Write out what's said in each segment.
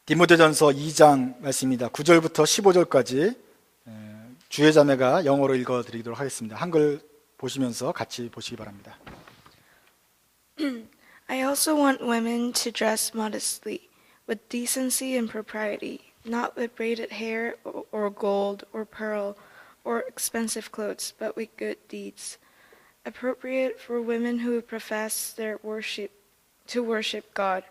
디모데전서 2장 말씀입니다. 9절부터 15절까지 주혜자매가 영어로 읽어드리도록 하겠습니다. 한글 보시면서 같이 보시기 바랍니다. I also want women to dress modestly, with decency and propriety, not with braided hair or gold or pearl or expensive clothes, but with good deeds, appropriate for women who profess to worship God.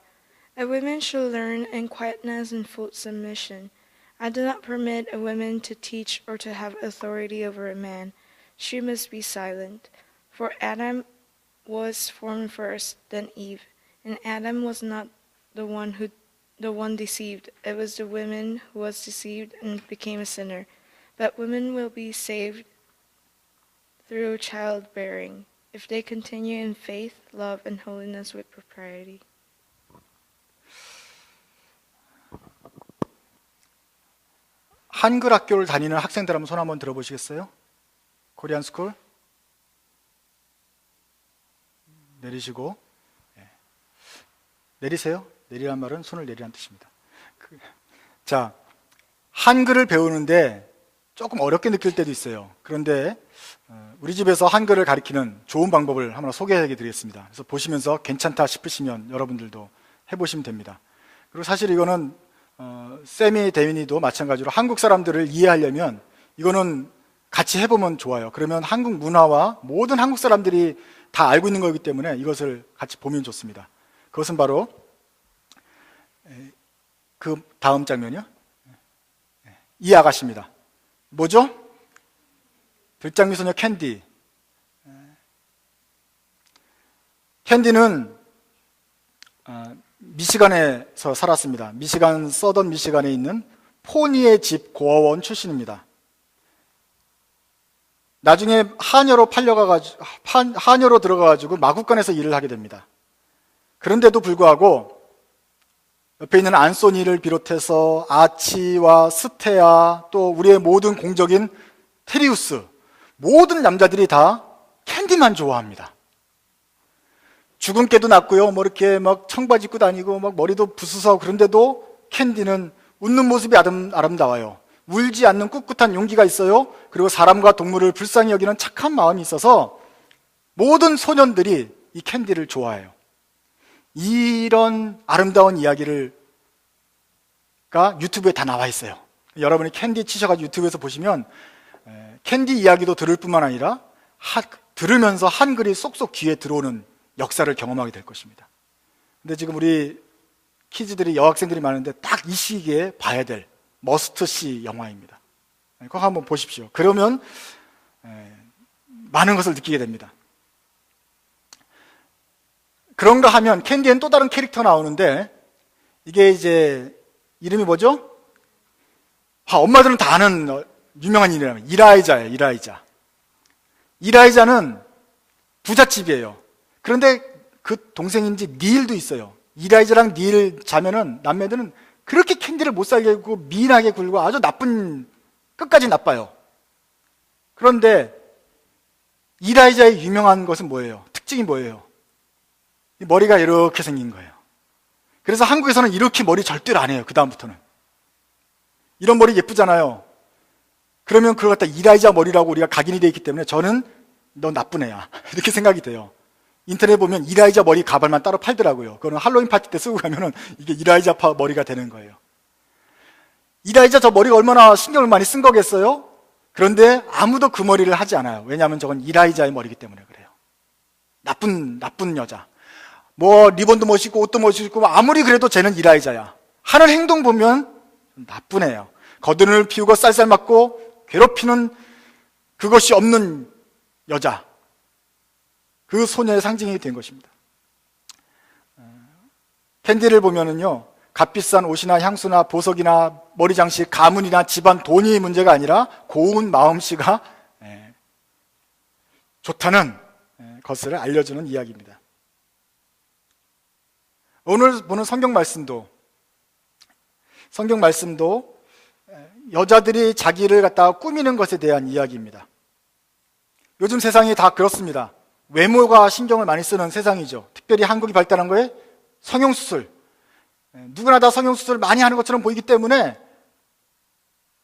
A woman should learn in quietness and full submission. I do not permit a woman to teach or to have authority over a man. She must be silent. For Adam was formed first, then Eve. And Adam was not the one deceived. It was the woman who was deceived and became a sinner. But women will be saved through childbearing, if they continue in faith, love, and holiness with propriety. 한글 학교를 다니는 학생들 한번 손 한번 들어보시겠어요? 코리안 스쿨 내리시고, 내리세요. 내리란 말은 손을 내리란 뜻입니다. 자, 한글을 배우는데 조금 어렵게 느낄 때도 있어요. 그런데 우리 집에서 한글을 가르치는 좋은 방법을 한번 소개해 드리겠습니다. 그래서 보시면서 괜찮다 싶으시면 여러분들도 해보시면 됩니다. 그리고 사실 이거는 세미 대민이도 마찬가지로 한국 사람들을 이해하려면 이거는 같이 해보면 좋아요. 그러면 한국 문화와 모든 한국 사람들이 다 알고 있는 거기 때문에 이것을 같이 보면 좋습니다. 그것은 바로 그 다음 장면이요. 이 아가씨입니다. 뭐죠? 들장미소녀 캔디. 캔디는 미시간에서 살았습니다. 미시간, 서던 미시간에 있는 포니의 집 고아원 출신입니다. 나중에 하녀로 들어가가지고 마구간에서 일을 하게 됩니다. 그런데도 불구하고 옆에 있는 안소니를 비롯해서 아치와 스테아, 또 우리의 모든 공적인 테리우스, 모든 남자들이 다 캔디만 좋아합니다. 주근깨도 났고요. 뭐 이렇게 막 청바지 입고 다니고 막 머리도 부스스하고, 그런데도 캔디는 웃는 모습이 아름다워요. 울지 않는 꿋꿋한 용기가 있어요. 그리고 사람과 동물을 불쌍히 여기는 착한 마음이 있어서 모든 소년들이 이 캔디를 좋아해요. 이런 아름다운 이야기가 유튜브에 다 나와 있어요. 여러분이 캔디 치셔가지고 유튜브에서 보시면 캔디 이야기도 들을 뿐만 아니라 들으면서 한글이 쏙쏙 귀에 들어오는 역사를 경험하게 될 것입니다. 근데 지금 우리 키즈들이, 여학생들이 많은데 딱 이 시기에 봐야 될 머스트시 영화입니다. 그거 한번 보십시오. 그러면 많은 것을 느끼게 됩니다. 그런가 하면 캔디엔 또 다른 캐릭터 나오는데, 이게 이제 이름이 뭐죠? 엄마들은 다 아는 유명한 이름이에요. 이라이자예요. 이라이자는 부잣집이에요. 그런데 그 동생인지 닐도 있어요. 이라이자랑 닐 자매는, 남매들은 그렇게 캔디를 못 살게 굴고 미인하게 굴고 아주 끝까지 나빠요. 그런데 이라이자의 유명한 것은 뭐예요? 특징이 뭐예요? 머리가 이렇게 생긴 거예요. 그래서 한국에서는 이렇게 머리 절대로 안 해요. 그 다음부터는. 이런 머리 예쁘잖아요. 그러면 그걸 갖다 이라이자 머리라고 우리가 각인이 되어 있기 때문에 저는 너 나쁜 애야 이렇게 생각이 돼요. 인터넷 보면 이라이자 머리 가발만 따로 팔더라고요. 그거는 할로윈 파티 때 쓰고 가면은 이게 이라이자 머리가 되는 거예요. 이라이자 저 머리가 얼마나 신경을 많이 쓴 거겠어요? 그런데 아무도 그 머리를 하지 않아요. 왜냐하면 저건 이라이자의 머리이기 때문에 그래요. 나쁜 여자. 뭐 리본도 멋있고 옷도 멋있고 아무리 그래도 쟤는 이라이자야. 하는 행동 보면 나쁜 애예요. 거드름을 피우고 쌀쌀 맞고 괴롭히는 그것이 없는 여자. 그 소녀의 상징이 된 것입니다. 캔디를 보면은요, 값비싼 옷이나 향수나 보석이나 머리 장식, 가문이나 집안, 돈이 문제가 아니라 고운 마음씨가 좋다는 것을 알려주는 이야기입니다. 오늘 보는 성경 말씀도 여자들이 자기를 갖다가 꾸미는 것에 대한 이야기입니다. 요즘 세상이 다 그렇습니다. 외모가 신경을 많이 쓰는 세상이죠. 특별히 한국이 발달한 거에 성형수술, 누구나 다 성형수술을 많이 하는 것처럼 보이기 때문에,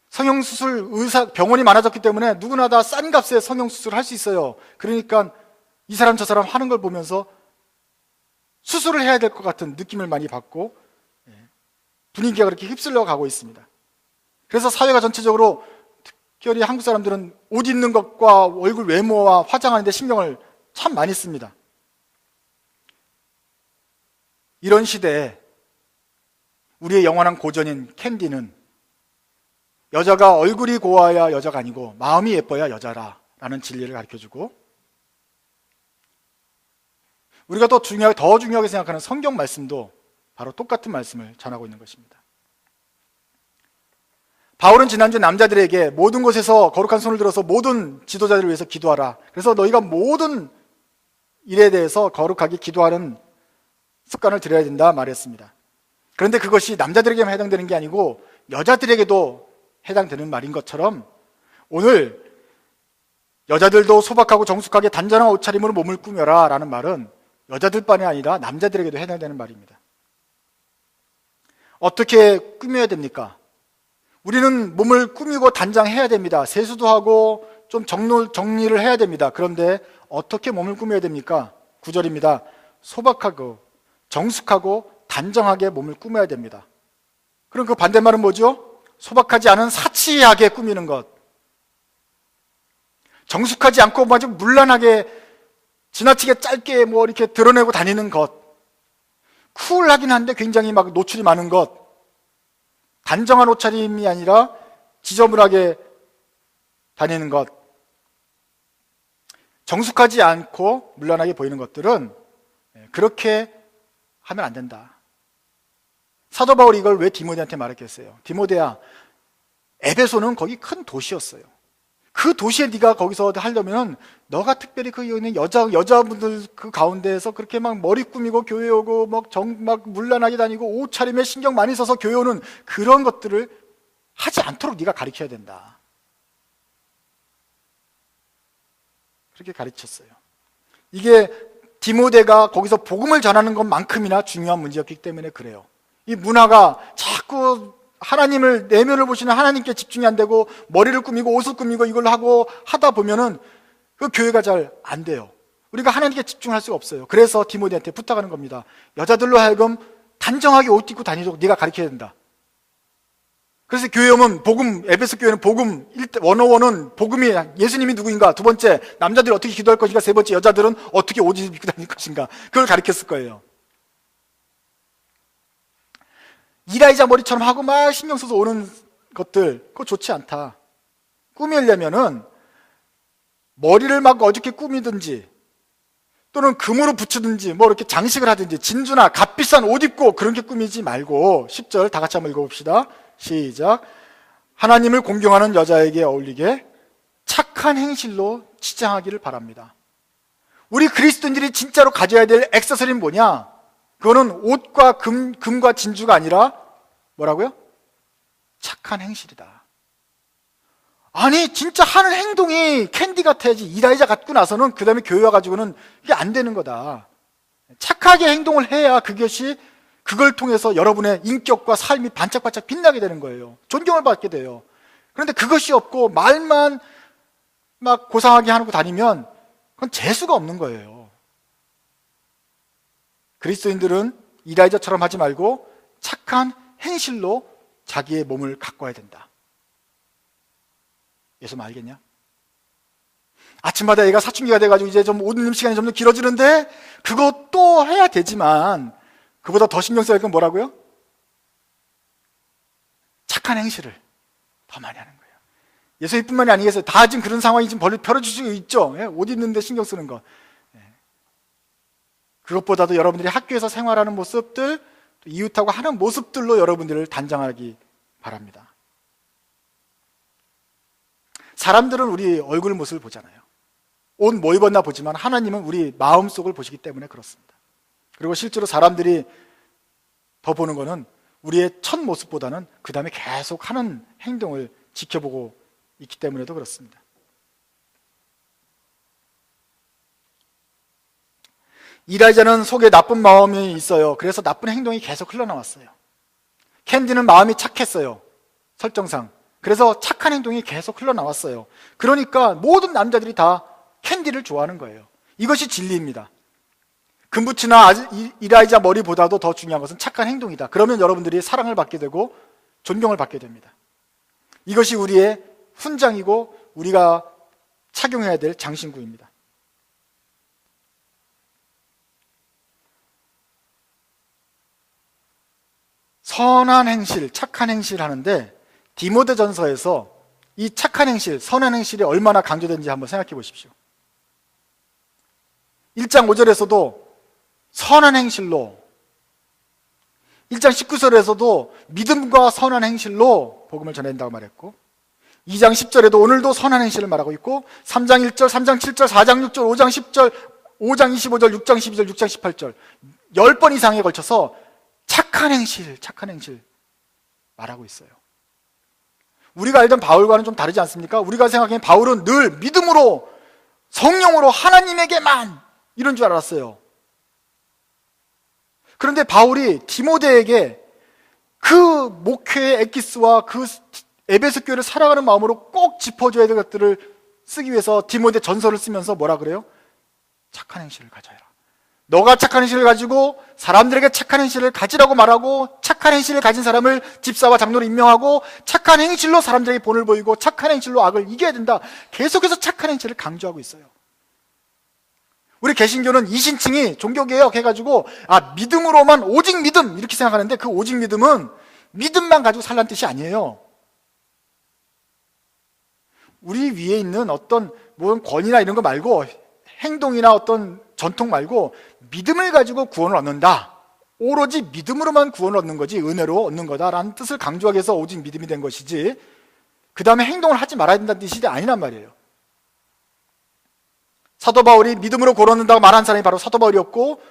성형수술 병원이 많아졌기 때문에 누구나 다 싼 값에 성형수술을 할 수 있어요. 그러니까 이 사람 저 사람 하는 걸 보면서 수술을 해야 될 것 같은 느낌을 많이 받고 분위기가 그렇게 휩쓸려 가고 있습니다. 그래서 사회가 전체적으로, 특별히 한국 사람들은 옷 입는 것과 얼굴 외모와 화장하는 데 신경을 참 많이 씁니다. 이런 시대에 우리의 영원한 고전인 캔디는 여자가 얼굴이 고와야 여자가 아니고 마음이 예뻐야 여자라 라는 진리를 가르쳐주고, 우리가 더 중요하게 생각하는 성경 말씀도 바로 똑같은 말씀을 전하고 있는 것입니다. 바울은 지난주 남자들에게 모든 곳에서 거룩한 손을 들어서 모든 지도자들을 위해서 기도하라, 그래서 너희가 모든 일에 대해서 거룩하게 기도하는 습관을 들여야 된다 말했습니다. 그런데 그것이 남자들에게만 해당되는 게 아니고 여자들에게도 해당되는 말인 것처럼, 오늘 여자들도 소박하고 정숙하게 단정한 옷차림으로 몸을 꾸며라 라는 말은 여자들뿐이 아니라 남자들에게도 해당되는 말입니다. 어떻게 꾸며야 됩니까? 우리는 몸을 꾸미고 단장해야 됩니다. 세수도 하고 좀 정리를 해야 됩니다. 그런데 어떻게 몸을 꾸며야 됩니까? 9절입니다. 소박하고 정숙하고 단정하게 몸을 꾸며야 됩니다. 그럼 그 반대말은 뭐죠? 소박하지 않은 사치하게 꾸미는 것, 정숙하지 않고 아주 문란하게 지나치게 짧게 뭐 이렇게 드러내고 다니는 것, 쿨하긴 한데 굉장히 막 노출이 많은 것, 단정한 옷차림이 아니라 지저분하게 다니는 것, 정숙하지 않고 문란하게 보이는 것들은 그렇게 하면 안 된다. 사도 바울이 이걸 왜 디모데한테 말했겠어요? 디모데야, 에베소는 거기 큰 도시였어요. 그 도시에 네가 거기서 하려면 너가 특별히 그 있는 여자분들 그 가운데에서 그렇게 막 머리 꾸미고 교회 오고 막 문란하게 다니고 옷차림에 신경 많이 써서 교회 오는 그런 것들을 하지 않도록 네가 가르쳐야 된다. 그렇게 가르쳤어요. 이게 디모데가 거기서 복음을 전하는 것만큼이나 중요한 문제였기 때문에 그래요. 이 문화가 자꾸 하나님을, 내면을 보시는 하나님께 집중이 안 되고 머리를 꾸미고 옷을 꾸미고 이걸 하고 하다 보면은 그 교회가 잘 안 돼요. 우리가 하나님께 집중할 수가 없어요. 그래서 디모데한테 부탁하는 겁니다. 여자들로 하여금 단정하게 옷 입고 다니도록 네가 가르쳐야 된다. 그래서 교회 오면 복음, 에베소 교회는 복음 101은 복음이 예수님이 누구인가, 두 번째 남자들이 어떻게 기도할 것인가, 세 번째 여자들은 어떻게 옷을 입고 다닐 것인가, 그걸 가르쳤을 거예요. 이라이자 머리처럼 하고 막 신경 써서 오는 것들, 그거 좋지 않다. 꾸미려면은 머리를 막 어저께 꾸미든지 또는 금으로 붙이든지 뭐 이렇게 장식을 하든지 진주나 값비싼 옷 입고 그런 게 꾸미지 말고, 10절 다 같이 한번 읽어봅시다. 시작. 하나님을 공경하는 여자에게 어울리게 착한 행실로 치장하기를 바랍니다. 우리 그리스도인들이 진짜로 가져야 될 액세서리는 뭐냐? 그거는 옷과 금과 진주가 아니라 뭐라고요? 착한 행실이다. 아니 진짜 하는 행동이 캔디 같아야지, 이라이자 같고 나서는 그 다음에 교회 와가지고는 이게 안 되는 거다. 착하게 행동을 해야 그걸 통해서 여러분의 인격과 삶이 반짝반짝 빛나게 되는 거예요. 존경을 받게 돼요. 그런데 그것이 없고 말만 막 고상하게 하고 다니면 그건 재수가 없는 거예요. 그리스도인들은 이라이자처럼 하지 말고 착한 행실로 자기의 몸을 가꿔야 된다. 예수 알겠냐? 아침마다 애가 사춘기가 돼가지고 이제 좀 옷 입는 시간이 좀 더 길어지는데 그것도 해야 되지만 그보다 더 신경 써야 할 건 뭐라고요? 착한 행실을 더 많이 하는 거예요. 예수님뿐만이 아니겠어요. 다 지금 그런 상황이 지금 벌어질 수 있죠. 옷 입는데 신경 쓰는 거. 그것보다도 여러분들이 학교에서 생활하는 모습들, 이웃하고 하는 모습들로 여러분들을 단장하기 바랍니다. 사람들은 우리 얼굴 모습을 보잖아요. 옷 뭐 입었나 보지만 하나님은 우리 마음속을 보시기 때문에 그렇습니다. 그리고 실제로 사람들이 더 보는 거는 우리의 첫 모습보다는 그 다음에 계속 하는 행동을 지켜보고 있기 때문에도 그렇습니다. 이라이자는 속에 나쁜 마음이 있어요. 그래서 나쁜 행동이 계속 흘러나왔어요. 캔디는 마음이 착했어요. 설정상. 그래서 착한 행동이 계속 흘러나왔어요. 그러니까 모든 남자들이 다 캔디를 좋아하는 거예요. 이것이 진리입니다. 금부치나 이라이자 머리보다도 더 중요한 것은 착한 행동이다. 그러면 여러분들이 사랑을 받게 되고 존경을 받게 됩니다. 이것이 우리의 훈장이고 우리가 착용해야 될 장신구입니다. 선한 행실, 착한 행실 하는데 디모데전서에서 이 착한 행실, 선한 행실이 얼마나 강조된지 한번 생각해 보십시오. 1장 5절에서도 선한 행실로, 1장 19절에서도 믿음과 선한 행실로 복음을 전한다고 말했고, 2장 10절에도 오늘도 선한 행실을 말하고 있고, 3장 1절, 3장 7절, 4장 6절, 5장 10절, 5장 25절, 6장 12절, 6장 18절 10번 이상에 걸쳐서 착한 행실, 착한 행실 말하고 있어요. 우리가 알던 바울과는 좀 다르지 않습니까? 우리가 생각하기엔 바울은 늘 믿음으로, 성령으로 하나님에게만 이런 줄 알았어요. 그런데 바울이 디모데에게 그 목회의 엑기스와 그 에베소 교회를 사랑하는 마음으로 꼭 짚어줘야 될 것들을 쓰기 위해서 디모데 전서를 쓰면서 뭐라 그래요? 착한 행실을 가져야. 너가 착한 행실을 가지고 사람들에게 착한 행실을 가지라고 말하고, 착한 행실을 가진 사람을 집사와 장로로 임명하고, 착한 행실로 사람들에게 본을 보이고, 착한 행실로 악을 이겨야 된다. 계속해서 착한 행실을 강조하고 있어요. 우리 개신교는 이신칭이 종교개혁 해가지고 믿음으로만, 오직 믿음 이렇게 생각하는데, 그 오직 믿음은 믿음만 가지고 살라는 뜻이 아니에요. 우리 위에 있는 어떤 권위나 이런 거 말고, 행동이나 어떤 전통 말고 믿음을 가지고 구원을 얻는다. 오로지 믿음으로만 구원을 얻는 거지 은혜로 얻는 거다라는 뜻을 강조하기 위해서 오직 믿음이 된 것이지, 그 다음에 행동을 하지 말아야 된다는 뜻이 아니란 말이에요. 사도 바울이 믿음으로 구원 얻는다고 말한 사람이 바로 사도 바울이었고,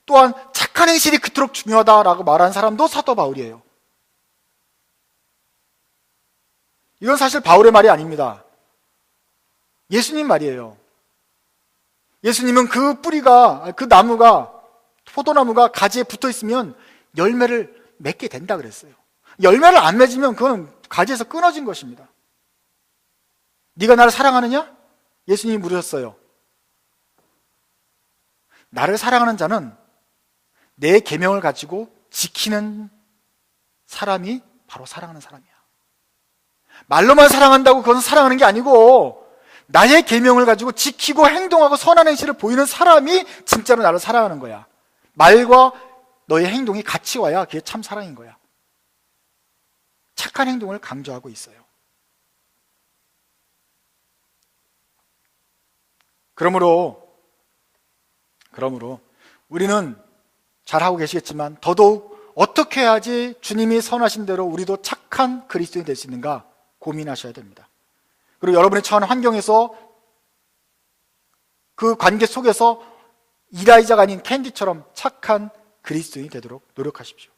또한 착한 행실이 그토록 중요하다라고 말한 사람도 사도 바울이에요. 이건 사실 바울의 말이 아닙니다. 예수님 말이에요. 예수님은 그 뿌리가, 그 나무가, 포도나무가 가지에 붙어 있으면 열매를 맺게 된다 그랬어요. 열매를 안 맺으면 그건 가지에서 끊어진 것입니다. 네가 나를 사랑하느냐? 예수님이 물으셨어요. 나를 사랑하는 자는 내 계명을 가지고 지키는 사람이 바로 사랑하는 사람이야. 말로만 사랑한다고 그것은 사랑하는 게 아니고, 나의 계명을 가지고 지키고 행동하고 선한 행실을 보이는 사람이 진짜로 나를 사랑하는 거야. 말과 너의 행동이 같이 와야 그게 참 사랑인 거야. 착한 행동을 강조하고 있어요. 그러므로 우리는 잘하고 계시겠지만 더더욱 어떻게 해야지 주님이 선하신 대로 우리도 착한 그리스도인이 될 수 있는가 고민하셔야 됩니다. 그리고 여러분이 처한 환경에서, 그 관계 속에서 이라이자가 아닌 캔디처럼 착한 그리스도인이 되도록 노력하십시오.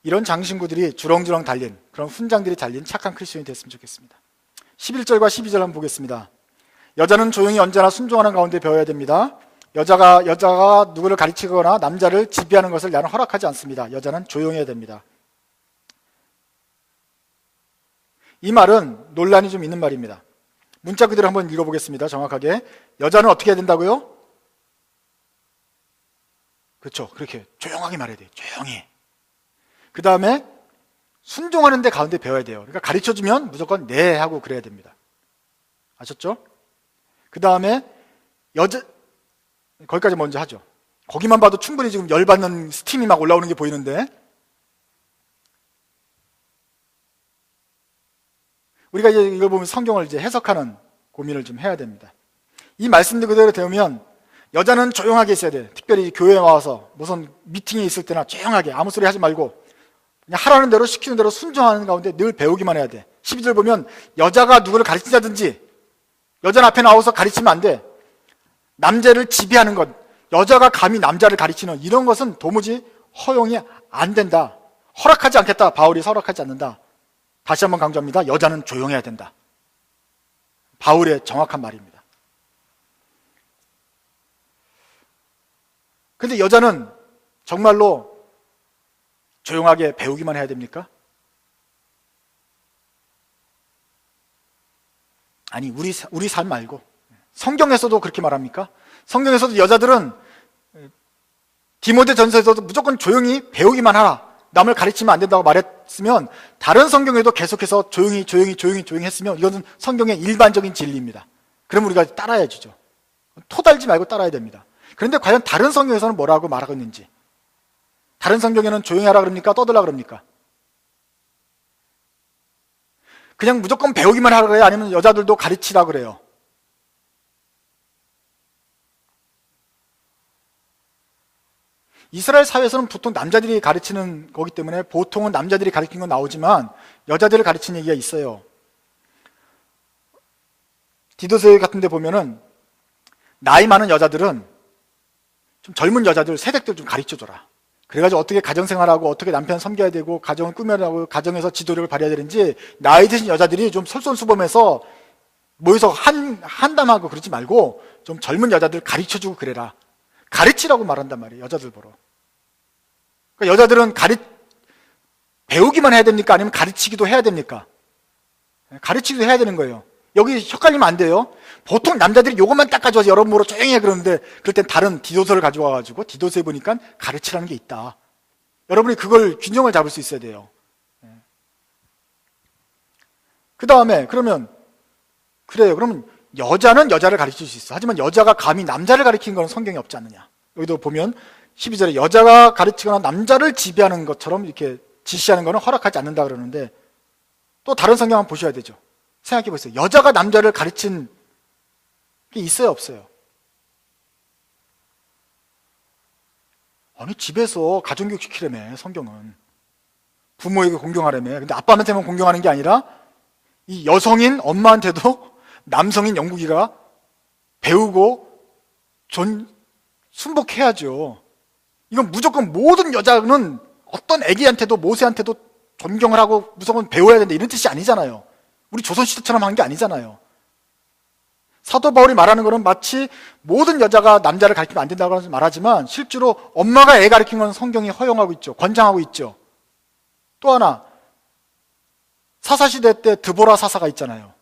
이런 장신구들이 주렁주렁 달린, 그런 훈장들이 달린 착한 그리스도인이 됐으면 좋겠습니다. 11절과 12절 한번 보겠습니다. 여자는 조용히 언제나 순종하는 가운데 배워야 됩니다. 여자가 누구를 가르치거나 남자를 지배하는 것을 나는 허락하지 않습니다. 여자는 조용해야 됩니다. 이 말은 논란이 좀 있는 말입니다. 문자 그대로 한번 읽어보겠습니다. 정확하게. 여자는 어떻게 해야 된다고요? 그렇죠. 그렇게 조용하게 말해야 돼요. 조용히. 그 다음에 순종하는 데 가운데 배워야 돼요. 그러니까 가르쳐주면 무조건 네 하고 그래야 됩니다. 아셨죠? 그 다음에 거기까지 먼저 하죠. 거기만 봐도 충분히 지금 열받는 스팀이 막 올라오는 게 보이는데, 우리가 이제 이걸 보면 성경을 이제 해석하는 고민을 좀 해야 됩니다. 이 말씀들 그대로 되면 여자는 조용하게 있어야 돼. 특별히 교회에 와서 무슨 미팅이 있을 때나 조용하게 아무 소리 하지 말고 그냥 하라는 대로 시키는 대로 순종하는 가운데 늘 배우기만 해야 돼. 12절 보면 여자가 누구를 가르치자든지 여자 앞에 나와서 가르치면 안 돼. 남자를 지배하는 것, 여자가 감히 남자를 가르치는 이런 것은 도무지 허용이 안 된다. 허락하지 않겠다. 바울이 허락하지 않는다. 다시 한번 강조합니다. 여자는 조용해야 된다. 바울의 정확한 말입니다. 근데 여자는 정말로 조용하게 배우기만 해야 됩니까? 아니, 우리 삶 말고 성경에서도 그렇게 말합니까? 성경에서도 여자들은 디모데전서에서도 무조건 조용히 배우기만 하라, 남을 가르치면 안 된다고 말했으면, 다른 성경에도 계속해서 조용히 했으면 이것은 성경의 일반적인 진리입니다. 그럼 우리가 따라야 주죠. 토달지 말고 따라야 됩니다. 그런데 과연 다른 성경에서는 뭐라고 말하고 있는지, 다른 성경에는 조용히 하라 그럽니까? 떠들라 그럽니까? 그냥 무조건 배우기만 하라 그래요? 아니면 여자들도 가르치라 그래요? 이스라엘 사회에서는 보통 남자들이 가르치는 거기 때문에 보통은 남자들이 가르치는 건 나오지만 여자들을 가르치는 얘기가 있어요. 디도서 같은 데 보면은 나이 많은 여자들은 좀 젊은 여자들, 새댁들 좀 가르쳐줘라. 그래가지고 어떻게 가정생활하고 어떻게 남편 섬겨야 되고 가정을 꾸며야 하고 가정에서 지도력을 발휘해야 되는지 나이 드신 여자들이 좀 솔선수범해서 모여서 한담하고 그러지 말고 좀 젊은 여자들 가르쳐주고 그래라. 가르치라고 말한단 말이에요, 여자들 보러. 그러니까 여자들은 배우기만 해야 됩니까? 아니면 가르치기도 해야 됩니까? 가르치기도 해야 되는 거예요. 여기 헷갈리면 안 돼요. 보통 남자들이 요것만 딱 가져와서 여러모로 조용히 해 그러는데, 그럴 땐 다른 디도서를 가져와가지고 디도서에 보니까 가르치라는 게 있다. 여러분이 그걸 균형을 잡을 수 있어야 돼요. 그 다음에 그러면 그래요. 그러면 여자는 여자를 가르칠 수 있어. 하지만 여자가 감히 남자를 가르치는 건 성경에 없지 않느냐. 여기도 보면 12절에 여자가 가르치거나 남자를 지배하는 것처럼 이렇게 지시하는 것은 허락하지 않는다 그러는데, 또 다른 성경 한번 보셔야 되죠. 생각해 보세요. 여자가 남자를 가르친 게 있어요, 없어요? 아니, 집에서 가정교육 시키려며, 성경은. 부모에게 공경하려며. 근데 아빠한테만 공경하는 게 아니라 이 여성인 엄마한테도 남성인 영국이가 배우고 순복해야죠. 이건 무조건 모든 여자는 어떤 애기한테도 모세한테도 존경을 하고 무조건 배워야 된다 이런 뜻이 아니잖아요. 우리 조선시대처럼 한 게 아니잖아요. 사도 바울이 말하는 것은 마치 모든 여자가 남자를 가르치면 안 된다고 말하지만, 실제로 엄마가 애 가르치는 건 성경이 허용하고 있죠. 권장하고 있죠. 또 하나, 사사시대 때 드보라 사사가 있잖아요.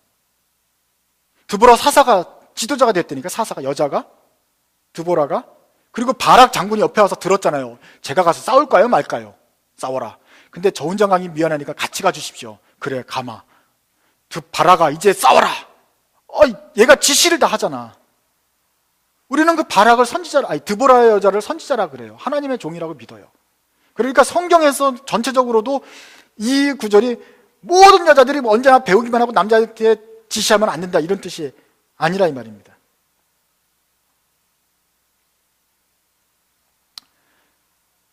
드보라 사사가 지도자가 됐다니까, 사사가, 여자가, 드보라가. 그리고 바락 장군이 옆에 와서 들었잖아요. 제가 가서 싸울까요 말까요? 싸워라. 근데 저훈장관이 미안하니까 같이 가주십시오. 그래, 가마. 바라가 이제 싸워라. 얘가 지시를 다 하잖아. 우리는 그 바락을 드보라의 여자를 선지자라 그래요. 하나님의 종이라고 믿어요. 그러니까 성경에서 전체적으로도 이 구절이 모든 여자들이 언제나 배우기만 하고 남자한테 지시하면 안 된다 이런 뜻이 아니라 이 말입니다.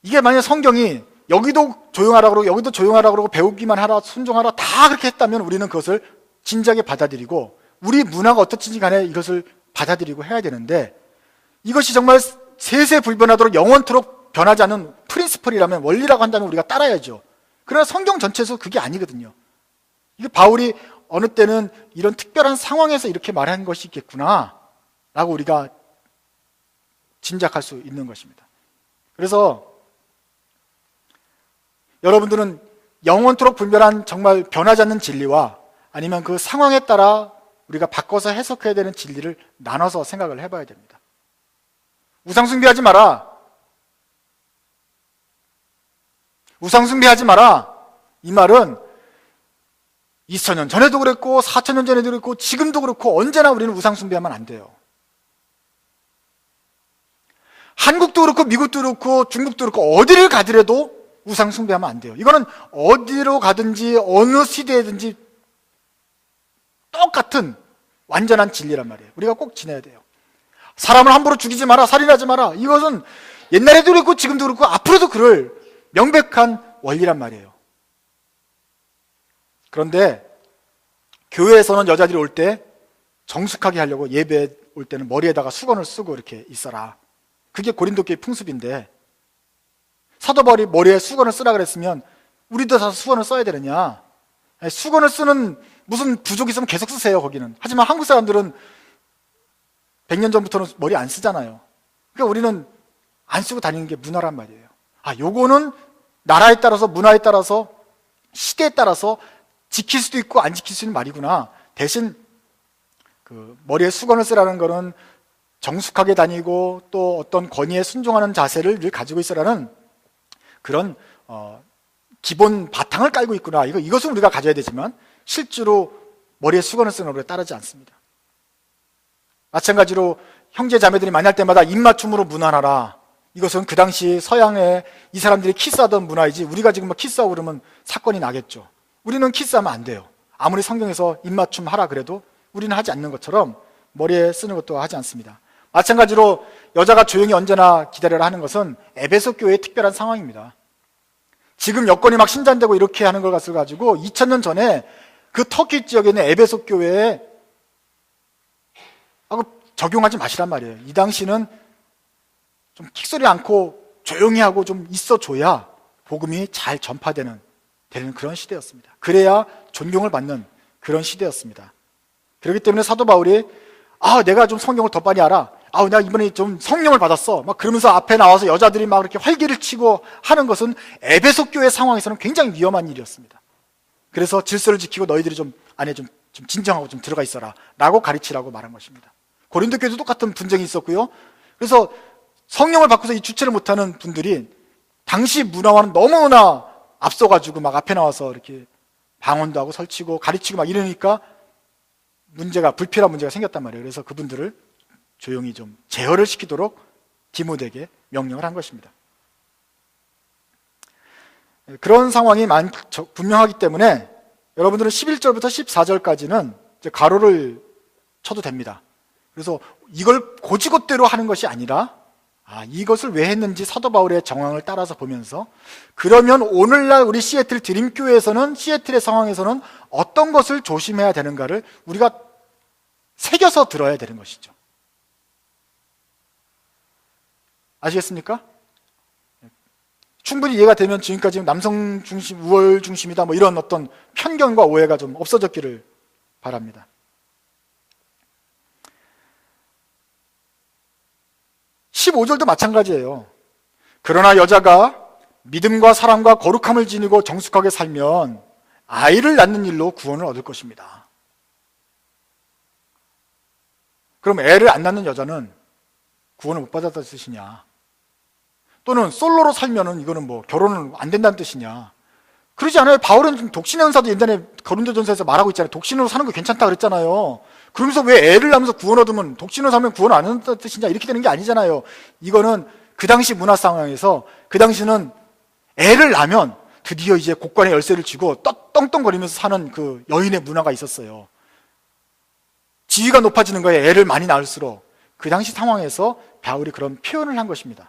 이게 만약 성경이 여기도 조용하라 그러고 여기도 조용하라 그러고 배우기만 하라, 순종하라 다 그렇게 했다면 우리는 그것을 진지하게 받아들이고 우리 문화가 어떻든지 간에 이것을 받아들이고 해야 되는데, 이것이 정말 세세불변하도록 영원토록 변하지 않는 프린시플이라면, 원리라고 한다면 우리가 따라야죠. 그러나 성경 전체에서 그게 아니거든요. 이게 바울이 어느 때는 이런 특별한 상황에서 이렇게 말한 것이 있겠구나 라고 우리가 짐작할 수 있는 것입니다. 그래서 여러분들은 영원토록 분별한 정말 변하지 않는 진리와 아니면 그 상황에 따라 우리가 바꿔서 해석해야 되는 진리를 나눠서 생각을 해봐야 됩니다. 우상숭배하지 마라. 우상숭배하지 마라. 이 말은 2000년 전에도 그랬고 4000년 전에도 그랬고 지금도 그렇고 언제나 우리는 우상숭배하면 안 돼요. 한국도 그렇고 미국도 그렇고 중국도 그렇고 어디를 가더라도 우상숭배하면 안 돼요. 이거는 어디로 가든지 어느 시대에든지 똑같은 완전한 진리란 말이에요. 우리가 꼭 지내야 돼요. 사람을 함부로 죽이지 마라, 살인하지 마라. 이것은 옛날에도 그렇고 지금도 그렇고 앞으로도 그럴 명백한 원리란 말이에요. 그런데 교회에서는 여자들이 올 때 정숙하게 하려고 예배 올 때는 머리에다가 수건을 쓰고 이렇게 있어라. 그게 고린도교의 풍습인데, 사도 바울이 머리에 수건을 쓰라 그랬으면 우리도 다 수건을 써야 되느냐? 수건을 쓰는 무슨 부족이 있으면 계속 쓰세요, 거기는. 하지만 한국 사람들은 100년 전부터는 머리 안 쓰잖아요. 그러니까 우리는 안 쓰고 다니는 게 문화란 말이에요. 요거는 나라에 따라서, 문화에 따라서, 시대에 따라서 지킬 수도 있고 안 지킬 수 있는 말이구나. 대신 그 머리에 수건을 쓰라는 거는 정숙하게 다니고 또 어떤 권위에 순종하는 자세를 늘 가지고 있으라는 그런 기본 바탕을 깔고 있구나. 이것은 우리가 가져야 되지만 실제로 머리에 수건을 쓰는 것에 따르지 않습니다. 마찬가지로 형제 자매들이 만날 때마다 입맞춤으로 문안하라. 이것은 그 당시 서양에 이 사람들이 키스하던 문화이지 우리가 지금 막 키스하고 그러면 사건이 나겠죠. 우리는 키스하면 안 돼요. 아무리 성경에서 입맞춤 하라 그래도 우리는 하지 않는 것처럼 머리에 쓰는 것도 하지 않습니다. 마찬가지로 여자가 조용히 언제나 기다려라 하는 것은 에베소 교회의 특별한 상황입니다. 지금 여건이 막 신장되고 이렇게 하는 걸 가지고 2000년 전에 그 터키 지역에 있는 에베소 교회에 적용하지 마시란 말이에요. 이 당시는 좀 킥소리 않고 조용히 하고 좀 있어줘야 복음이 잘 전파되는 그런 시대였습니다. 그래야 존경을 받는 그런 시대였습니다. 그렇기 때문에 사도 바울이 내가 좀 성경을 더 많이 알아. 내가 이번에 좀 성령을 받았어. 막 그러면서 앞에 나와서 여자들이 막 이렇게 활기를 치고 하는 것은 에베소 교회 상황에서는 굉장히 위험한 일이었습니다. 그래서 질서를 지키고 너희들이 좀 안에 좀 진정하고 좀 들어가 있어라 라고 가르치라고 말한 것입니다. 고린도 교회도 똑같은 분쟁이 있었고요. 그래서 성령을 받고서 이 주체를 못하는 분들이 당시 문화와는 너무나 앞서가지고 막 앞에 나와서 이렇게 방언도 하고 설치고 가르치고 막 이러니까 불필요한 문제가 생겼단 말이에요. 그래서 그분들을 조용히 좀 제어를 시키도록 디모데에게 명령을 한 것입니다. 그런 상황이 분명하기 때문에 여러분들은 11절부터 14절까지는 이제 가로를 쳐도 됩니다. 그래서 이걸 고지것대로 하는 것이 아니라 이것을 왜 했는지 사도 바울의 정황을 따라서 보면서 그러면 오늘날 우리 시애틀 드림교회에서는 시애틀의 상황에서는 어떤 것을 조심해야 되는가를 우리가 새겨서 들어야 되는 것이죠. 아시겠습니까? 충분히 이해가 되면 지금까지 남성 중심, 우월 중심이다 뭐 이런 어떤 편견과 오해가 좀 없어졌기를 바랍니다. 15절도 마찬가지예요. 그러나 여자가 믿음과 사랑과 거룩함을 지니고 정숙하게 살면 아이를 낳는 일로 구원을 얻을 것입니다. 그럼 애를 안 낳는 여자는 구원을 못 받았다는 뜻이냐? 또는 솔로로 살면은 이거는 뭐 결혼은 안 된다는 뜻이냐? 그러지 않아요. 바울은 독신의 은사도 옛날에 고린도전서에서 말하고 있잖아요. 독신으로 사는 거 괜찮다 그랬잖아요. 그러면서 왜 애를 낳으면서 구원 얻으면 독신으로 살면 구원 안 한다는 뜻이냐? 이렇게 되는 게 아니잖아요. 이거는 그 당시 문화 상황에서 그 당시는 애를 낳으면 드디어 이제 곡관에 열쇠를 쥐고 떵떵거리면서 사는 그 여인의 문화가 있었어요. 지위가 높아지는 거예요. 애를 많이 낳을수록. 그 당시 상황에서 바울이 그런 표현을 한 것입니다.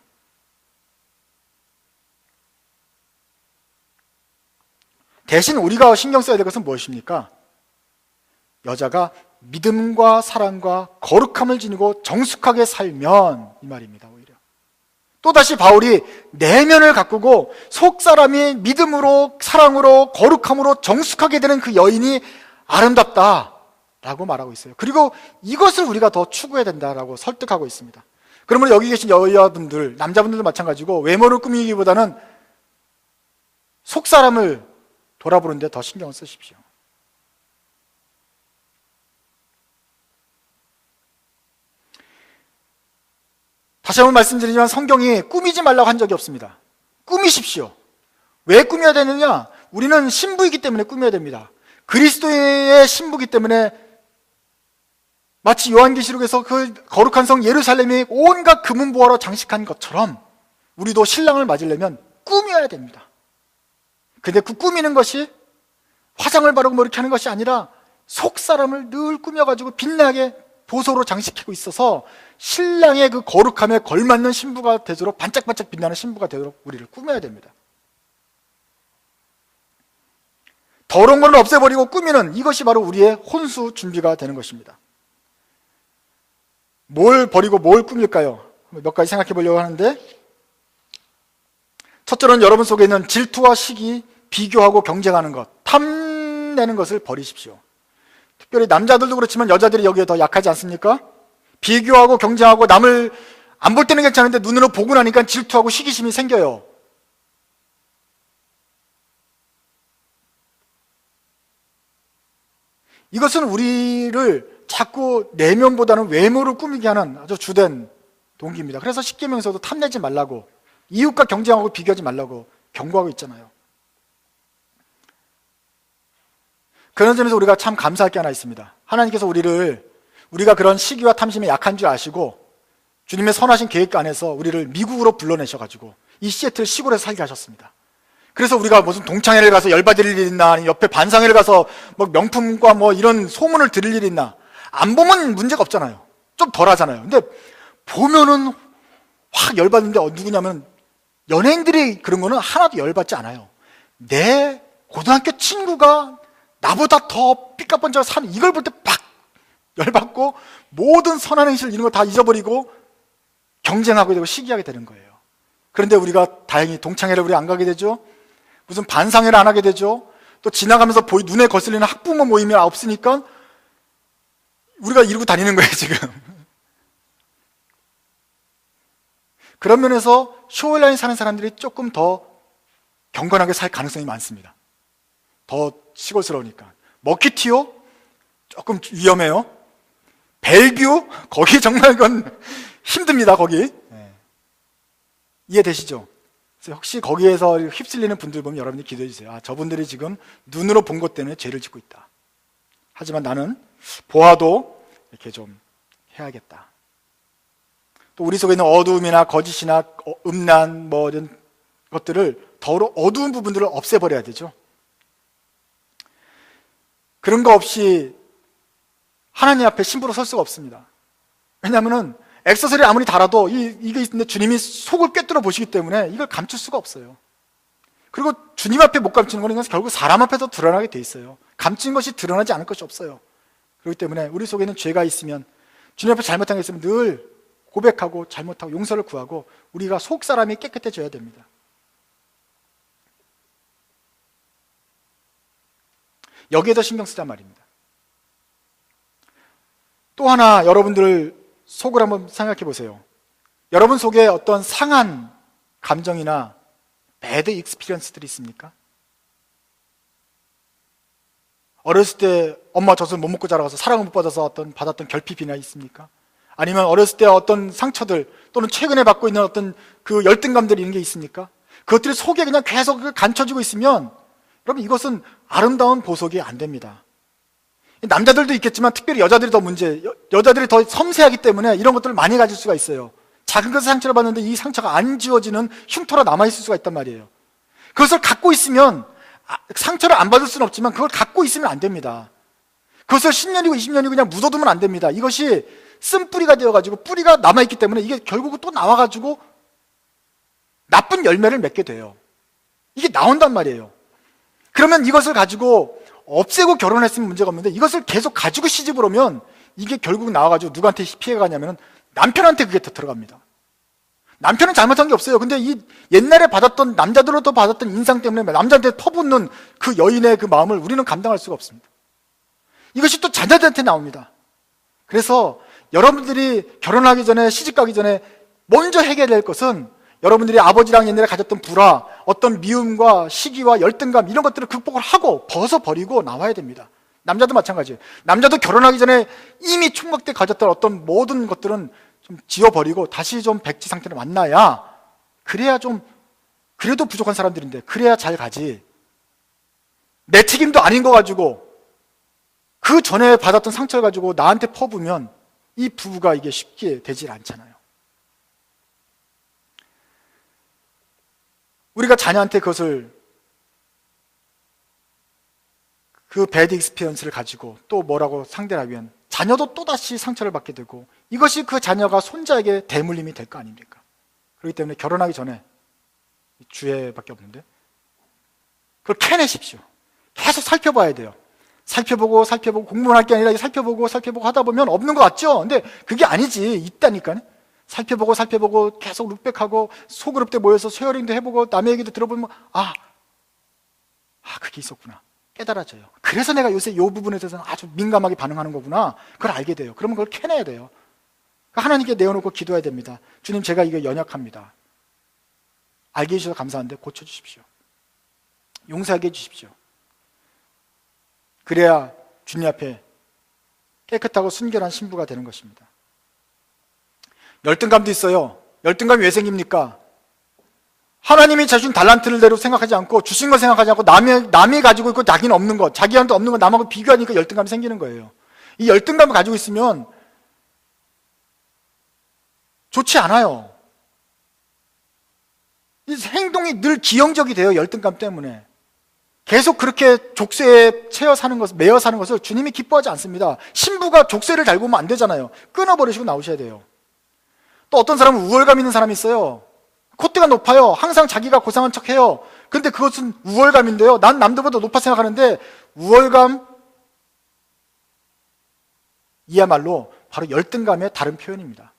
대신 우리가 신경 써야 될 것은 무엇입니까? 여자가 믿음과 사랑과 거룩함을 지니고 정숙하게 살면 이 말입니다. 오히려 또다시 바울이 내면을 가꾸고 속사람이 믿음으로 사랑으로 거룩함으로 정숙하게 되는 그 여인이 아름답다 라고 말하고 있어요. 그리고 이것을 우리가 더 추구해야 된다라고 설득하고 있습니다. 그러면 여기 계신 여자분들, 남자분들도 마찬가지고 외모를 꾸미기보다는 속사람을 돌아보는 데 더 신경을 쓰십시오. 다시 한번 말씀드리지만 성경이 꾸미지 말라고 한 적이 없습니다. 꾸미십시오. 왜 꾸며야 되느냐? 우리는 신부이기 때문에 꾸며야 됩니다. 그리스도의 신부이기 때문에 마치 요한계시록에서 그 거룩한 성 예루살렘이 온갖 금은보화로 장식한 것처럼 우리도 신랑을 맞으려면 꾸며야 됩니다. 근데 그 꾸미는 것이 화장을 바르고 뭐 이렇게 하는 것이 아니라 속사람을 늘 꾸며가지고 빛나게 보소로 장식하고 있어서 신랑의 그 거룩함에 걸맞는 신부가 되도록 반짝반짝 빛나는 신부가 되도록 우리를 꾸며야 됩니다. 더러운 것을 없애버리고 꾸미는 이것이 바로 우리의 혼수 준비가 되는 것입니다. 뭘 버리고 뭘 꾸밀까요? 몇 가지 생각해 보려고 하는데 첫째로는 여러분 속에 있는 질투와 시기, 비교하고 경쟁하는 것, 탐내는 것을 버리십시오. 특별히 남자들도 그렇지만 여자들이 여기에 더 약하지 않습니까? 비교하고 경쟁하고 남을 안 볼 때는 괜찮은데 눈으로 보고 나니까 질투하고 시기심이 생겨요. 이것은 우리를 자꾸 내면보다는 외모를 꾸미게 하는 아주 주된 동기입니다. 그래서 십계명에서도 탐내지 말라고, 이웃과 경쟁하고 비교하지 말라고 경고하고 있잖아요. 그런 점에서 우리가 참 감사할 게 하나 있습니다. 하나님께서 우리가 그런 시기와 탐심에 약한 줄 아시고 주님의 선하신 계획 안에서 우리를 미국으로 불러내셔가지고 이 시애틀 시골에서 살게 하셨습니다. 그래서 우리가 무슨 동창회를 가서 열받을 일이 있나, 아니면 옆에 반상회를 가서 뭐 명품과 뭐 이런 소문을 들을 일이 있나. 안 보면 문제가 없잖아요. 좀 덜 하잖아요. 근데 보면은 확 열받는데 누구냐면 연예인들이 그런 거는 하나도 열받지 않아요. 내 고등학교 친구가 나보다 더 삐까뻔쩍 사는 이걸 볼 때 팍 열받고 모든 선한 행실 이런 거 다 잊어버리고 경쟁하게 되고 시기하게 되는 거예요. 그런데 우리가 다행히 동창회를 우리 안 가게 되죠. 무슨 반상회를 안 하게 되죠. 또 지나가면서 눈에 거슬리는 학부모 모임이 없으니까 우리가 이러고 다니는 거예요, 지금. 그런 면에서 쇼일라인 사는 사람들이 조금 더 경건하게 살 가능성이 많습니다. 더 시골스러우니까. 머키티오? 조금 위험해요. 벨뷰? 거기 정말 그건 힘듭니다, 거기. 네. 이해되시죠? 그래서 혹시 거기에서 휩쓸리는 분들 보면 여러분들이 기도해 주세요. 아, 저분들이 지금 눈으로 본 것 때문에 죄를 짓고 있다. 하지만 나는 보아도 이렇게 좀 해야겠다. 또 우리 속에 있는 어두움이나 거짓이나 음란 뭐 이런 것들을 더러 어두운 부분들을 없애버려야 되죠. 그런 거 없이 하나님 앞에 신부로 설 수가 없습니다. 왜냐하면은 액세서리 아무리 달아도 이게 있는데 주님이 속을 꿰뚫어 보시기 때문에 이걸 감출 수가 없어요. 그리고 주님 앞에 못 감추는 거는 결국 사람 앞에서 드러나게 돼 있어요. 감춘 것이 드러나지 않을 것이 없어요. 그렇기 때문에 우리 속에는 죄가 있으면, 주님 앞에 잘못한 게 있으면 늘 고백하고 잘못하고 용서를 구하고 우리가 속 사람이 깨끗해져야 됩니다. 여기에 더 신경 쓰자 말입니다. 또 하나 여러분들 속을 한번 생각해 보세요. 여러분 속에 어떤 상한 감정이나 배드 익스피리언스들이 있습니까? 어렸을 때 엄마 젖을 못 먹고 자라가서 사랑을 못 받아서 받았던 결핍이나 있습니까? 아니면 어렸을 때 어떤 상처들 또는 최근에 받고 있는 어떤 그 열등감들 이런 게 있습니까? 그것들이 속에 그냥 계속 감춰지고 있으면 여러분 이것은 아름다운 보석이 안 됩니다. 남자들도 있겠지만 특별히 여자들이 더 여자들이 더 섬세하기 때문에 이런 것들을 많이 가질 수가 있어요. 작은 것에 상처를 받는데 이 상처가 안 지워지는 흉터가 남아있을 수가 있단 말이에요. 그것을 갖고 있으면 상처를 안 받을 수는 없지만 그걸 갖고 있으면 안 됩니다. 그것을 10년이고 20년이고 그냥 묻어두면 안 됩니다. 이것이 쓴뿌리가 되어가지고 뿌리가 남아있기 때문에 이게 결국은 또 나와가지고 나쁜 열매를 맺게 돼요. 이게 나온단 말이에요. 그러면 이것을 가지고 없애고 결혼했으면 문제가 없는데 이것을 계속 가지고 시집을 오면 이게 결국 나와가지고 누구한테 피해가 가냐면 남편한테 그게 더 들어갑니다. 남편은 잘못한 게 없어요. 근데 이 옛날에 받았던 남자들로부터 받았던 인상 때문에 남자한테 퍼붓는 그 여인의 그 마음을 우리는 감당할 수가 없습니다. 이것이 또 자녀들한테 나옵니다. 그래서 여러분들이 결혼하기 전에 시집 가기 전에 먼저 해결해야 될 것은 여러분들이 아버지랑 옛날에 가졌던 불화, 어떤 미움과 시기와 열등감 이런 것들을 극복을 하고 벗어버리고 나와야 됩니다. 남자도 마찬가지예요. 남자도 결혼하기 전에 이미 총각 때 가졌던 어떤 모든 것들은 좀 지워버리고 다시 좀 백지 상태로 만나야, 그래야 좀, 그래도 부족한 사람들인데 그래야 잘 가지. 내 책임도 아닌 거 가지고 그 전에 받았던 상처를 가지고 나한테 퍼부으면 이 부부가 이게 쉽게 되질 않잖아요. 우리가 자녀한테 그것을, 그 배드 익스피리언스를 가지고 또 뭐라고 상대를 하면 자녀도 또다시 상처를 받게 되고 이것이 그 자녀가 손자에게 대물림이 될 거 아닙니까? 그렇기 때문에 결혼하기 전에 주의밖에 없는데 그걸 캐내십시오. 계속 살펴봐야 돼요. 살펴보고 공부만 할 게 아니라 살펴보고 하다 보면 없는 것 같죠? 근데 그게 아니지. 있다니까요. 살펴보고 계속 룩백하고 소그룹 때 모여서 쉐어링도 해보고 남의 얘기도 들어보면 그게 있었구나. 깨달아져요. 그래서 내가 요새 이 부분에 대해서는 아주 민감하게 반응하는 거구나. 그걸 알게 돼요. 그러면 그걸 캐내야 돼요. 하나님께 내어놓고 기도해야 됩니다. 주님, 제가 이거 연약합니다. 알게 해주셔서 감사한데 고쳐주십시오. 용서하게 해주십시오. 그래야 주님 앞에 깨끗하고 순결한 신부가 되는 것입니다. 열등감도 있어요. 열등감이 왜 생깁니까? 하나님이 주신 달란트를 대로 생각하지 않고, 주신 거 생각하지 않고, 남이 가지고 있고 자기는 없는 것, 자기한테 없는 거 남하고 비교하니까 열등감이 생기는 거예요. 이 열등감을 가지고 있으면 좋지 않아요. 이 행동이 늘 기형적이 돼요. 열등감 때문에. 계속 그렇게 족쇄에 채여 사는 것을, 매여 사는 것을 주님이 기뻐하지 않습니다. 신부가 족쇄를 잘 보면 안 되잖아요. 끊어버리시고 나오셔야 돼요. 또 어떤 사람은 우월감 있는 사람이 있어요. 콧대가 높아요. 항상 자기가 고상한 척 해요. 근데 그것은 우월감인데요. 난 남들보다 높아 생각하는데, 우월감 이야말로 바로 열등감의 다른 표현입니다.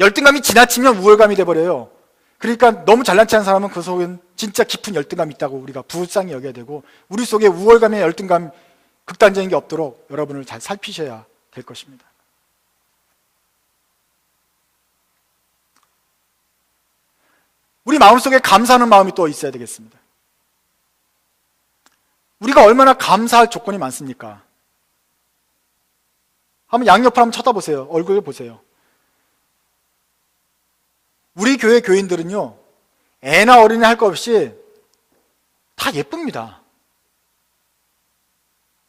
열등감이 지나치면 우월감이 돼버려요. 그러니까 너무 잘난 체한 사람은 그 속엔 진짜 깊은 열등감이 있다고 우리가 불쌍히 여겨야 되고, 우리 속에 우월감의 열등감, 극단적인 게 없도록 여러분을 잘 살피셔야 될 것입니다. 우리 마음속에 감사하는 마음이 또 있어야 되겠습니다. 우리가 얼마나 감사할 조건이 많습니까? 한번 양옆을 한번 쳐다보세요. 얼굴을 보세요. 우리 교회 교인들은요, 애나 어린이 할 것 없이 다 예쁩니다.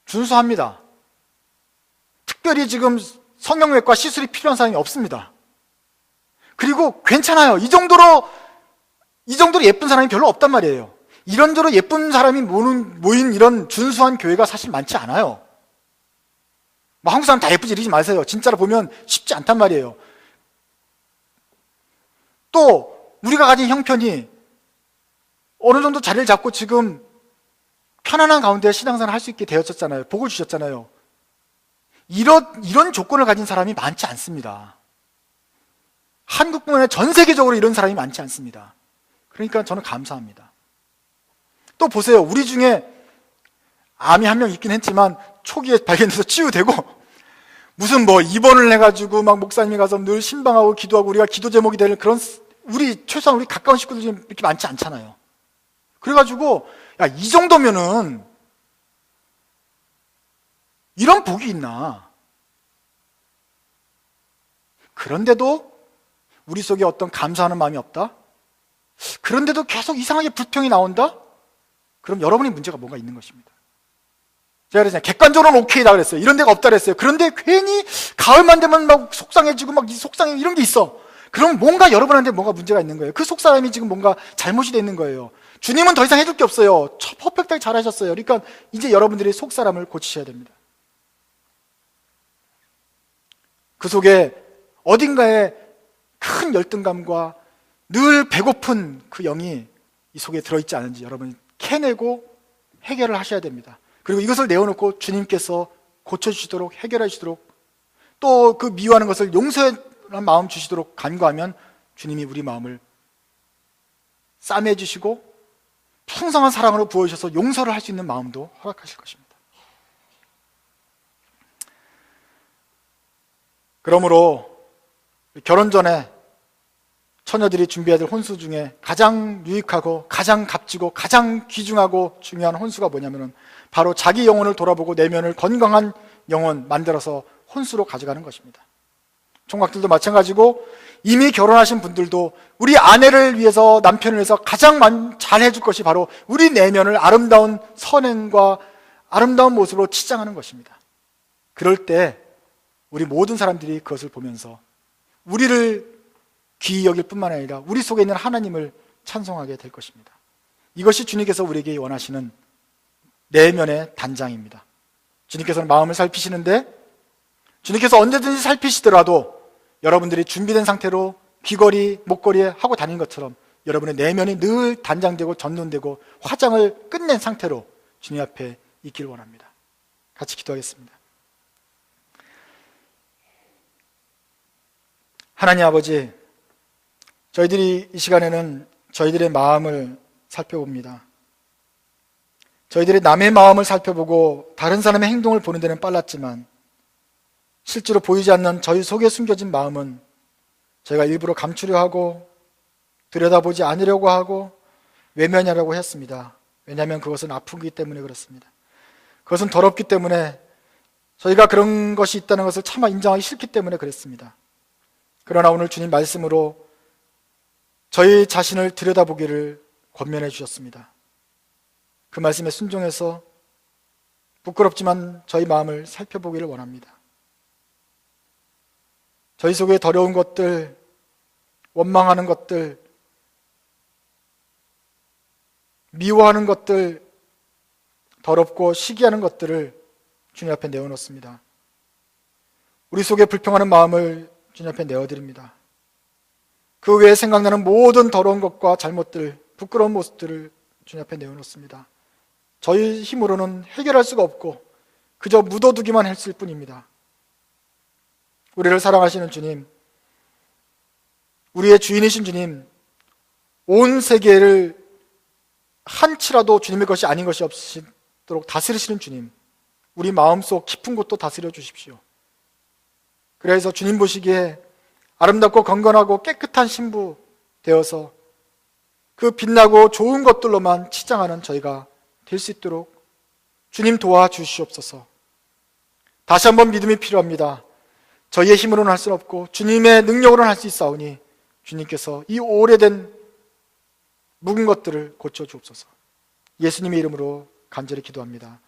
준수합니다. 특별히 지금 성형외과 시술이 필요한 사람이 없습니다. 그리고 괜찮아요. 이 정도로 예쁜 사람이 별로 없단 말이에요. 이런저런 예쁜 사람이 모인 이런 준수한 교회가 사실 많지 않아요. 뭐 한국 사람 다 예쁘지 이러지 마세요. 진짜로 보면 쉽지 않단 말이에요. 또 우리가 가진 형편이 어느 정도 자리를 잡고 지금 편안한 가운데 신앙생활을 할 수 있게 되었잖아요. 복을 주셨잖아요. 이런 조건을 가진 사람이 많지 않습니다. 한국뿐만 아니라 전 세계적으로 이런 사람이 많지 않습니다. 그러니까 저는 감사합니다. 또 보세요. 우리 중에 암이 한 명 있긴 했지만 초기에 발견돼서 치유되고, 무슨 뭐 입원을 해가지고 막 목사님이 가서 늘 신방하고 기도하고 우리가 기도 제목이 될 그런, 최소한 우리 가까운 식구들이 이렇게 많지 않잖아요. 그래가지고 야, 이 정도면은 이런 복이 있나? 그런데도 우리 속에 어떤 감사하는 마음이 없다? 그런데도 계속 이상하게 불평이 나온다? 그럼 여러분의 문제가 뭔가 있는 것입니다. 제가 그랬잖아요. 객관적으로는 오케이다 그랬어요. 이런 데가 없다 그랬어요. 그런데 괜히 가을만 되면 막 속상해지고 막 속상해 이런 게 있어. 그럼 뭔가 여러분한테 뭔가 문제가 있는 거예요. 그 속사람이 지금 뭔가 잘못이 돼 있는 거예요. 주님은 더 이상 해줄 게 없어요. 퍼펙트하게 잘하셨어요. 그러니까 이제 여러분들이 속사람을 고치셔야 됩니다. 그 속에 어딘가에 큰 열등감과 늘 배고픈 그 영이 이 속에 들어있지 않은지 여러분이 캐내고 해결을 하셔야 됩니다. 그리고 이것을 내어놓고 주님께서 고쳐주시도록, 해결해 주시도록, 또 그 미워하는 것을 용서하는 마음 주시도록 간구하면 주님이 우리 마음을 싸매 주시고 풍성한 사랑으로 부어주셔서 용서를 할 수 있는 마음도 허락하실 것입니다. 그러므로 결혼 전에 처녀들이 준비해야 될 혼수 중에 가장 유익하고 가장 값지고 가장 귀중하고 중요한 혼수가 뭐냐면은 바로 자기 영혼을 돌아보고 내면을 건강한 영혼 만들어서 혼수로 가져가는 것입니다. 총각들도 마찬가지고 이미 결혼하신 분들도 우리 아내를 위해서, 남편을 위해서 가장 잘 해줄 것이 바로 우리 내면을 아름다운 선행과 아름다운 모습으로 치장하는 것입니다. 그럴 때 우리 모든 사람들이 그것을 보면서 우리를 귀히 여길 뿐만 아니라 우리 속에 있는 하나님을 찬송하게 될 것입니다. 이것이 주님께서 우리에게 원하시는 내면의 단장입니다. 주님께서는 마음을 살피시는데, 주님께서 언제든지 살피시더라도 여러분들이 준비된 상태로 귀걸이, 목걸이에 하고 다니는 것처럼 여러분의 내면이 늘 단장되고 전론되고 화장을 끝낸 상태로 주님 앞에 있길 원합니다. 같이 기도하겠습니다. 하나님 아버지, 저희들이 이 시간에는 저희들의 마음을 살펴봅니다. 저희들이 남의 마음을 살펴보고 다른 사람의 행동을 보는 데는 빨랐지만 실제로 보이지 않는 저희 속에 숨겨진 마음은 저희가 일부러 감추려 하고 들여다보지 않으려고 하고 외면하려고 했습니다. 왜냐하면 그것은 아프기 때문에 그렇습니다. 그것은 더럽기 때문에, 저희가 그런 것이 있다는 것을 차마 인정하기 싫기 때문에 그랬습니다. 그러나 오늘 주님 말씀으로 저희 자신을 들여다보기를 권면해 주셨습니다. 그 말씀에 순종해서 부끄럽지만 저희 마음을 살펴보기를 원합니다. 저희 속에 더러운 것들, 원망하는 것들, 미워하는 것들, 더럽고 시기하는 것들을 주님 앞에 내어놓습니다. 우리 속에 불평하는 마음을 주님 앞에 내어드립니다. 그 외에 생각나는 모든 더러운 것과 잘못들, 부끄러운 모습들을 주님 앞에 내어놓습니다. 저희 힘으로는 해결할 수가 없고 그저 묻어두기만 했을 뿐입니다. 우리를 사랑하시는 주님, 우리의 주인이신 주님, 온 세계를 한치라도 주님의 것이 아닌 것이 없도록 다스리시는 주님, 우리 마음속 깊은 곳도 다스려 주십시오. 그래서 주님 보시기에 아름답고 건건하고 깨끗한 신부 되어서 그 빛나고 좋은 것들로만 치장하는 저희가 될 수 있도록 주님 도와주시옵소서. 다시 한번 믿음이 필요합니다. 저희의 힘으로는 할 수 없고 주님의 능력으로는 할 수 있사오니 주님께서 이 오래된 묵은 것들을 고쳐주옵소서. 예수님의 이름으로 간절히 기도합니다.